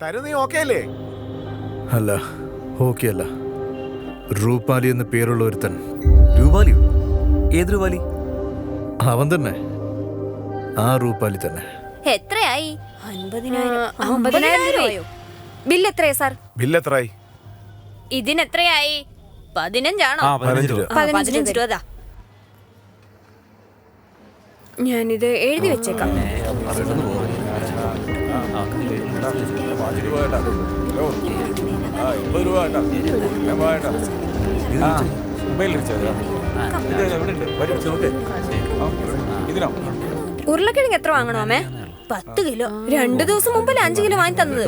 തരു, നീ ഓക്കെ അല്ലേ? അല്ല, ഓക്കെ അല്ല. റൂപാലി എന്ന് പേരുള്ള ഒരുത്തൻ. രൂപാലിയോ? ഏത് രൂപാലി? അവൻ തന്നെ, ആ റൂപാലി തന്നെ. എത്രയായി? 50,000 രൂപയോ? ബില്ല് എത്രയാ സാർ? ബില്ല് എത്രയായി? ഇതിനെത്രയായി? 15 ആണോ? 15 രൂപ. 15 രൂപ. ഞാനിത് എഴുതി വെച്ചേക്കാം. ഉരുളക്കിഴങ്ങ് എത്ര വാങ്ങണോ അമ്മേ? 10 കിലോ. 2 ദിവസം മുമ്പ് 5 കിലോ വാങ്ങി തന്നത്.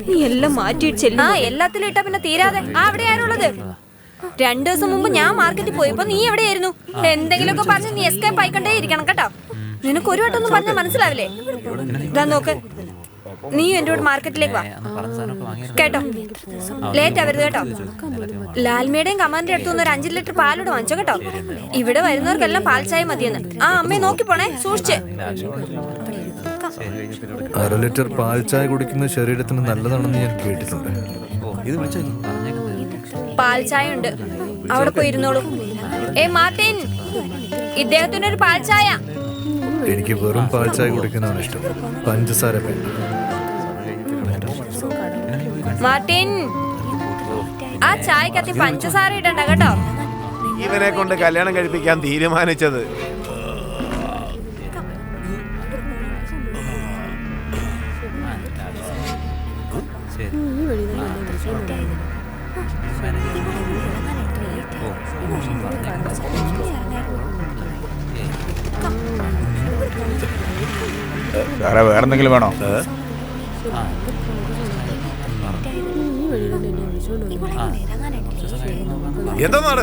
നീ എല്ലാം മാറ്റിയിട്ടില്ല. ആ, എല്ലാത്തിലും ഇട്ടാ പിന്നെ തീരാതെ. അവിടെ ആരുള്ളത്? 2 ദിവസം മുമ്പ് ഞാൻ മാർക്കറ്റിൽ പോയപ്പോ നീ എവിടെയായിരുന്നു? എന്തെങ്കിലുമൊക്കെ പറഞ്ഞ് നീ എസ്കേപ്പ് ആയിക്കൊണ്ടേ ഇരിക്കണം കേട്ടോ. നിനക്ക് ഒരു വട്ടം ഒന്നും പറഞ്ഞാൽ മനസ്സിലാവില്ലേ? ഇതാ നോക്ക്, നീ എന്റെ കൂടെ മാർക്കറ്റിലേക്ക് വാ കേട്ടോ. ലേറ്റ് ആവരുത് കേട്ടോ. ലാൽമയുടെയും കമാന്റെ അടുത്തുനിന്ന് ഒരു 5 ലിറ്റർ പാലോട് വാങ്ങിച്ചോ കേട്ടോ. ഇവിടെ വരുന്നവർക്കെല്ലാം പാൽ ചായ മതിയെന്ന്. ആ, അമ്മയെ നോക്കി പോണേ, സൂക്ഷിച്ചേ. 1/2 ലിറ്റർ പാൽ ചായ കുടിക്കുന്നത് ശരീരത്തിന് നല്ലതാണെന്ന് ഞാൻ കേട്ടിട്ടുണ്ട്. പാൽ ചായ ഉണ്ട്, അവിടെ പോയിരുന്നോളൂ. മാർട്ടിൻ, ഇദ്ദേഹത്തിനൊരു പാൽ ചായ. എനിക്ക് വെറും പാൽ ചായ കുടിക്കുന്നതാണ് ഇഷ്ടം, പഞ്ചസാര വേണ്ട. മാർട്ടിൻ, ആ ചായക്കകത്ത് പഞ്ചസാര ഇടണ്ട കേട്ടോ. ഇവനെ കൊണ്ട് കല്യാണം കഴിപ്പിക്കാൻ തീരുമാനിച്ചത്. വേറെന്തെങ്കിലും വേണോ? എന്താണ്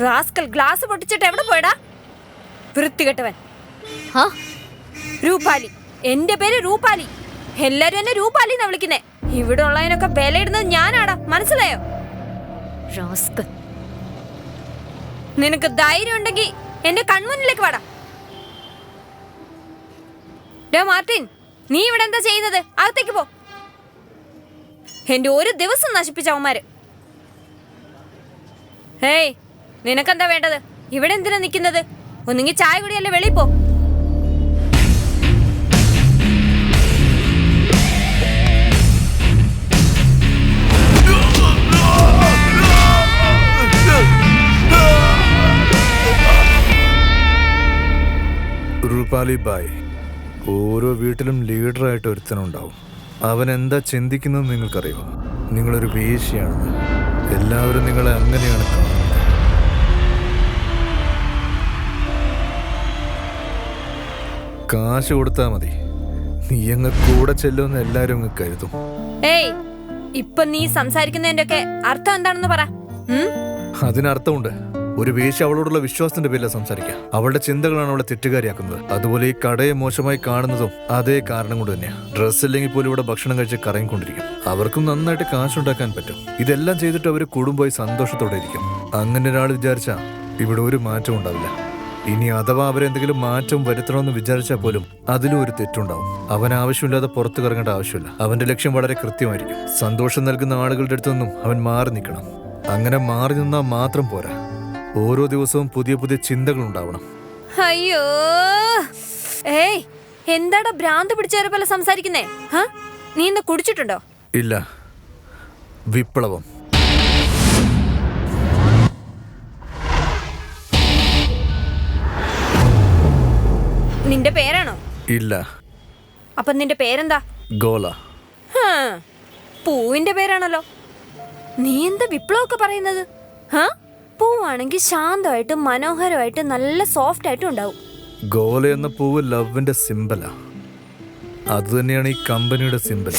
റാസ്കൽ, ഗ്ലാസ് പൊട്ടിച്ചിട്ട് എവിടെ പോയടാ? വൃത്തികെട്ടവൻ. രൂപാലി, എന്റെ പേര് രൂപാലി. എല്ലാരും എന്നെ രൂപാലി എന്നാ വിളിക്കുന്നേ. ഇവിടെ ഉള്ളതിനൊക്കെ വിലയിടുന്നത് ഞാനാടാ, മനസ്സിലായോ? റാസ്കൽ, നിനക്ക് ധൈര്യം ഉണ്ടെങ്കിൽ എന്റെ കൺമുന്നിലേക്ക് വാടാ. മാർട്ടിൻ, നീ ഇവിടെ എന്താ ചെയ്യുന്നത്? അകത്തേക്ക് പോ. എന്റെ ഒരു ദിവസം നശിപ്പിച്ച അവന്മാര്. ഹേയ്, നിനക്കെന്താ വേണ്ടത്? ഇവിടെ എന്തിനാ നിൽക്കുന്നത്? ഒന്നെങ്കിൽ ചായ കുടിയല്ലേ, വെളിയിൽ പോ. റൂപാലി ബായ്, ഓരോ വീട്ടിലും ലീഡറായിട്ട് ഒരുത്തനുണ്ടാവും. അവൻ എന്താ ചിന്തിക്കുന്നത് നിങ്ങൾക്കറിയോ? നിങ്ങളൊരു വേശ്യയാണെന്ന്. എല്ലാവരും നിങ്ങളെ അങ്ങനെയാണ് കാണുന്നത്. കാശ് കൊടുത്താ മതി, നീ അങ്ങ് കൂടെ ചെല്ലുമെന്ന് എല്ലാരും അങ്ങ് കരുതും. ഏയ്, ഇപ്പൊ നീ സംസാരിക്കുന്നതിന്റെ ഒക്കെ അർത്ഥം എന്താണെന്ന് പറ. അതിനർത്ഥമുണ്ട്. ഒരു വേശ്യ അവളോടുള്ള വിശ്വാസത്തിന്റെ പേരിൽ സംസാരിക്കുക. അവളുടെ ചിന്തകളാണ് അവളെ തെറ്റുകാരിയാക്കുന്നത്. അതുപോലെ ഈ കടയെ മോശമായി കാണുന്നതും അതേ കാരണം കൊണ്ട് തന്നെയാണ്. ഡ്രസ്സ് ഇല്ലെങ്കിൽ പോലും ഇവിടെ ഭക്ഷണം കഴിച്ച് കറങ്ങിക്കൊണ്ടിരിക്കും. അവർക്കും നന്നായിട്ട് കാശുണ്ടാക്കാൻ പറ്റും. ഇതെല്ലാം ചെയ്തിട്ട് അവർ കൂടുമ്പോയി സന്തോഷത്തോടെ ഇരിക്കും. അങ്ങനെ ഒരാൾ വിചാരിച്ചാ ഇവിടെ ഒരു മാറ്റം ഉണ്ടാവില്ല. ഇനി അഥവാ അവരെന്തെങ്കിലും മാറ്റം വരുത്തണമെന്ന് വിചാരിച്ചാൽ പോലും അതിലും ഒരു തെറ്റുണ്ടാവും. അവൻ ആവശ്യമില്ലാതെ പുറത്തു കറങ്ങേണ്ട ആവശ്യമില്ല. അവന്റെ ലക്ഷ്യം വളരെ കൃത്യമായിരിക്കും. സന്തോഷം നൽകുന്ന ആളുകളുടെ അടുത്തൊന്നും അവൻ മാറി നിൽക്കണം. അങ്ങനെ മാറി നിന്നാൽ മാത്രം പോരാ, ഓരോ ദിവസവും പുതിയ പുതിയ ചിന്തകൾ ഉണ്ടാവണം. അയ്യോ, ഏയ്, എന്താടാ ഭ്രാന്ത് പിടിച്ചവരെ പോലെ സംസാരിക്കുന്നേ? നീ എന്താ കുടിച്ചിട്ടുണ്ടോ? ഇല്ല, വിപ്ലവം. നിന്റെ പേരാണോ? ഇല്ല. അപ്പൊ നിന്റെ പേരെന്താ? ഗോല. പൂവിന്റെ പേരാണല്ലോ. നീ എന്താ വിപ്ലവമൊക്കെ പറയുന്നത്? പൂവാണെങ്കിൽ ശാന്തമായിട്ട് മനോഹരമായിട്ട് നല്ല സോഫ്റ്റ് ആയിട്ടും ഉണ്ടാവും. ഗോല എന്ന പൂവ് ലവിന്റെ സിമ്പലാ. അത് തന്നെയാണ് ഈ കമ്പനിയുടെ സിമ്പൽ.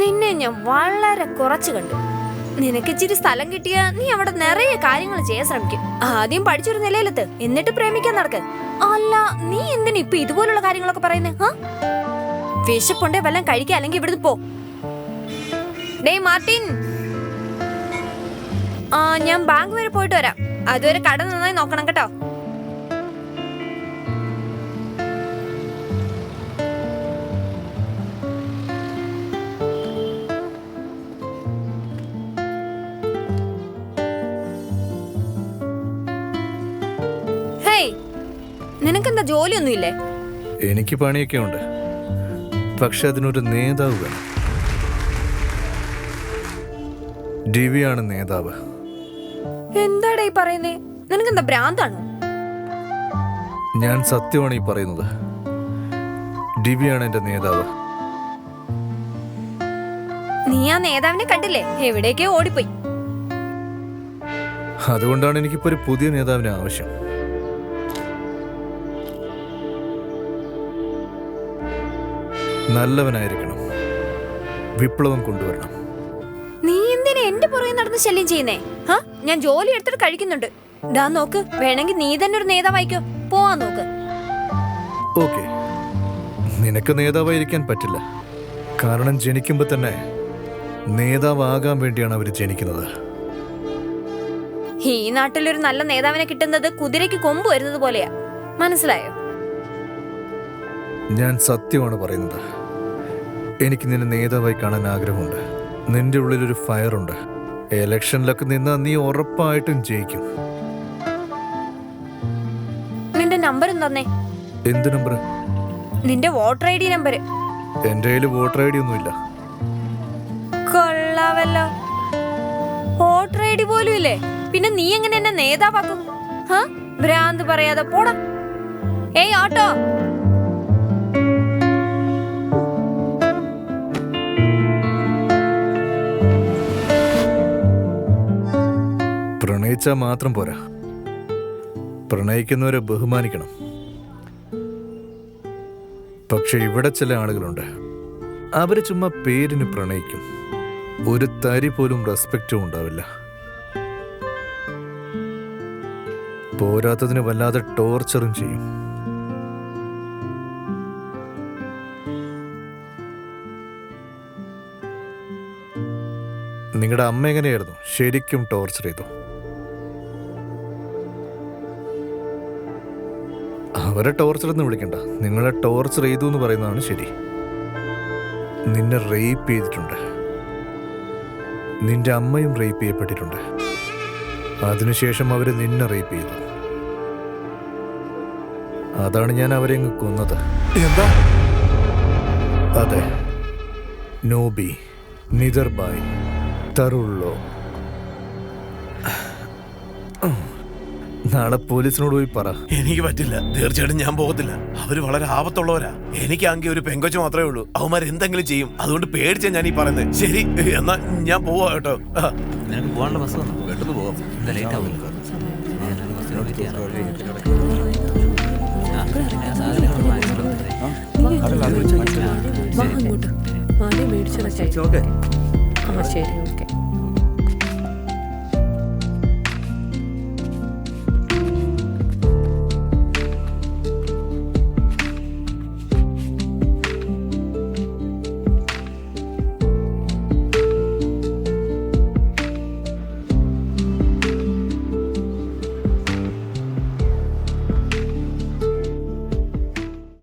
നിന്നെ ഞാൻ വളരെ കുറച്ച് കണ്ടു. നിനക്ക് ഇച്ചിരി സ്ഥലം കിട്ടിയാ നീ അവിടെ നിറയെ കാര്യങ്ങൾ ചെയ്യാൻ ശ്രമിക്കും. ആദ്യം പഠിച്ചൊരു നിലയിലെത്ത്, എന്നിട്ട് പ്രേമിക്കാൻ നടക്ക്. അല്ല, നീ എന്തിനാ ഇപ്പൊ ഇതുപോലുള്ള കാര്യങ്ങളൊക്കെ പറയുന്നേ? വിശപ്പുണ്ടേ വല്ലതും കഴിക്കുക, അല്ലെങ്കിൽ ഇവിടുന്ന് പോ. ഡേ മാർട്ടിൻ, ഞാൻ ബാങ്ക് വരെ പോയിട്ട് വരാം. അതുവരെ കട നന്നായി നോക്കണം കേട്ടോ. നിനക്കെന്താ ജോലിയൊന്നുമില്ലേ? എനിക്ക് പണിയൊക്കെ ഉണ്ട്, പക്ഷെ അതിനൊരു നേതാവ് വേണം. ദിവ്യാണ് നേതാവ്. എന്താടാ ഈ പറയുന്നേ? നിനക്കെന്താ ഭ്രാന്താണോ? ഞാൻ സത്യമാണ് ഈ പറയുന്നത്. ദിവ്യാണ് എന്റെ നേതാവ്. നീ ആ നേതാവിനെ കണ്ടില്ലേ? എവിടേക്കോ ഓടിപ്പോയി. അതുകൊണ്ടാണ് എനിക്കിപ്പോ ഒരു പുതിയ നേതാവിനെ ആവശ്യം. നല്ലവനായിരിക്കണം, വിപ്ലവം കൊണ്ടുവരണം. നീ എന്തിനാ എന്റെ പുറകെ നടന്ന് ശല്യം ചെയ്യുന്നേ? ഞാൻ ജോലി എടുത്തിട്ട് കഴിക്കുന്നുണ്ട്. ദാ നോക്ക്, വേണമെങ്കിൽ നീ തന്നെ ഒരു നേതാവായിക്കോ. പോവാൻ നോക്ക്. ഓക്കെ, നിനക്ക് നേതാവായിരിക്കാൻ പറ്റില്ല. കാരണം ജനിക്കുമ്പോ തന്നെ നേതാവാകാൻ വേണ്ടിയാണ് അവർ ജനിക്കുന്നത്. ഈ നാട്ടിലൊരു നല്ല നേതാവിനെ കിട്ടുന്നത് കുതിരയ്ക്ക് കൊമ്പ് വരുന്നത് പോലെയാ, മനസ്സിലായോ? ഞാൻ സത്യമാണ് പറയുന്നത്. എനിക്ക് നിന്നെ നേതാവായി കാണാൻ ആഗ്രഹമുണ്ട്. നിന്റെ ഉള്ളിലൊരു ഫയറുണ്ട്. ഇലക്ഷനിലൊക്കെ നിന്നാ നീ ഉറപ്പായിട്ടും ജയിക്കും. നിന്റെ നമ്പർ എന്താന്നേ? എന്ത് നമ്പർ? നിന്റെ വോട്ടർ ഐ ഡി നമ്പർ. എന്റെ കയ്യിൽ വോട്ടർ ഐ ഡി ഒന്നുമില്ല. കൊള്ളാവല്ലോ, വോട്ടർ ഐ ഡി പോലും ഇല്ലേ? പിന്നെ നീ എങ്ങനെ എന്നെ നേതാവാക്കും? ഭ്രാന്ത് പറയാതെ പോടാ. ഏയ് ഓട്ടോ, പ്രണയിച്ചാൽ മാത്രം പോരാ, പ്രണയിക്കുന്നവരെ ബഹുമാനിക്കണം. പക്ഷെ ഇവിടെ ചില ആളുകളുണ്ട്, അവര് ചുമ്മാ പേരിന് പ്രണയിക്കും. ഒരു തരി പോലും റെസ്പെക്റ്റും ഉണ്ടാവില്ല. പോരാത്തതിന് വല്ലാതെ ടോർച്ചറും ചെയ്യും. നിങ്ങളുടെ അമ്മ എങ്ങനെയായിരുന്നു? ശരിക്കും ടോർച്ചർ ചെയ്തു? അവരെ ടോർച്ചർ എന്ന് വിളിക്കണ്ട, നിങ്ങളെ ടോർച്ചർ ചെയ്തു എന്ന് പറയുന്നതാണ് ശരി. നിന്നെ റേപ്പ് ചെയ്തിട്ടുണ്ട്. നിന്റെ അമ്മയും റേപ്പ് ചെയ്യപ്പെട്ടിട്ടുണ്ട്. അതിനുശേഷം അവര് നിന്നെ റേപ്പ് ചെയ്തു. അതാണ് ഞാൻ അവരെ അങ്ങ് കൊന്നത്. എന്താ? അതെ, നോബി, നിദർബായ്, തറുള്ളോ. നാളെ പോലീസിനോട് പോയി പറ. എനിക്ക് പറ്റില്ല, തീർച്ചയായിട്ടും ഞാൻ പോകത്തില്ല. അവര് വളരെ ആപത്തുള്ളവരാ. എനിക്കാണെങ്കിൽ ഒരു പെങ്കൊച്ചു മാത്രമേ ഉള്ളൂ. അവന്മാർ എന്തെങ്കിലും ചെയ്യും, അതുകൊണ്ട് പേടിച്ചാ ഞാൻ ഈ പറയുന്നത്. ശരി, എന്നാ ഞാൻ പോവാ കേട്ടോ. നിനക്ക് പോകാനുള്ള ബസ് വന്നു, പെട്ടെന്ന് പോവാം. ലേറ്റ് ആവില്ല. ശരി, ഓക്കെ.